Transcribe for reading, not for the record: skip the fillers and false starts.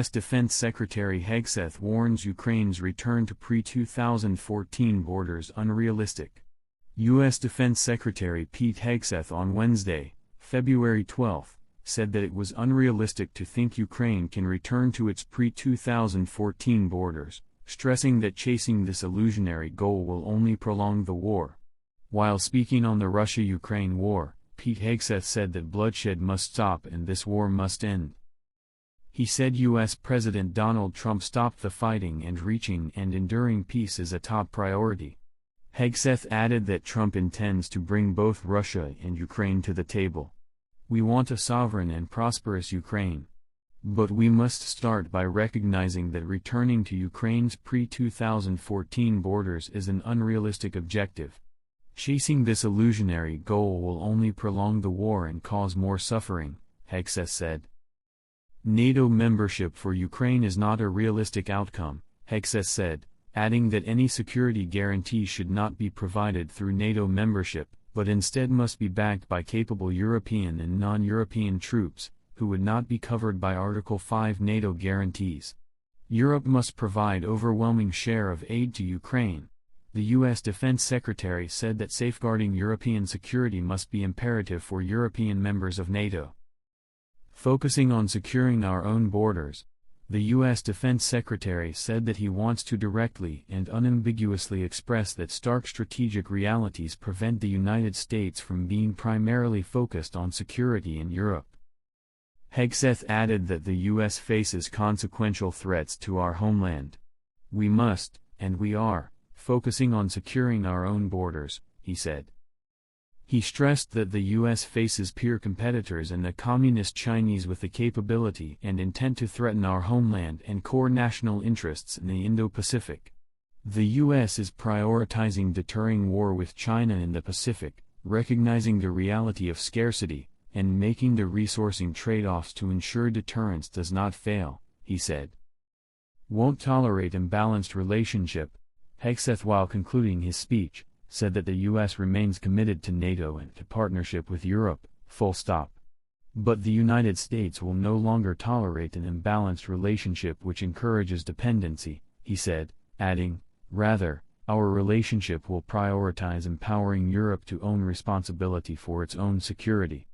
U.S. Defence Secretary Hegseth warns Ukraine's return to pre-2014 borders unrealistic. U.S. Defense Secretary Pete Hegseth on Wednesday, February 12, said that it was unrealistic to think Ukraine can return to its pre-2014 borders, stressing that chasing this illusionary goal will only prolong the war. While speaking on the Russia-Ukraine war, Pete Hegseth said that bloodshed must stop and this war must end. He said U.S. President Donald Trump stopped the fighting and reaching and enduring peace is a top priority. Hegseth added that Trump intends to bring both Russia and Ukraine to the table. We want a sovereign and prosperous Ukraine. But we must start by recognizing that returning to Ukraine's pre-2014 borders is an unrealistic objective. Chasing this illusionary goal will only prolong the war and cause more suffering, Hegseth said. NATO membership for Ukraine is not a realistic outcome, Hegseth said, adding that any security guarantee should not be provided through NATO membership, but instead must be backed by capable European and non-European troops, who would not be covered by Article 5 NATO guarantees. Europe must provide overwhelming share of aid to Ukraine. The U.S. Defense Secretary said that safeguarding European security must be imperative for European members of NATO. Focusing on securing our own borders, the U.S. Defense Secretary said that he wants to directly and unambiguously express that stark strategic realities prevent the United States from being primarily focused on security in Europe. Hegseth added that the U.S. faces consequential threats to our homeland. We must, and we are, focusing on securing our own borders, he said. He stressed that the U.S. faces peer competitors and the Communist Chinese with the capability and intent to threaten our homeland and core national interests in the Indo-Pacific. The U.S. is prioritizing deterring war with China in the Pacific, recognizing the reality of scarcity, and making the resourcing trade-offs to ensure deterrence does not fail, he said. Won't tolerate imbalanced relationship, Hegseth, while concluding his speech, said that the U.S. remains committed to NATO and to partnership with Europe, full stop. But the United States will no longer tolerate an imbalanced relationship which encourages dependency, he said, adding, rather, our relationship will prioritize empowering Europe to own responsibility for its own security.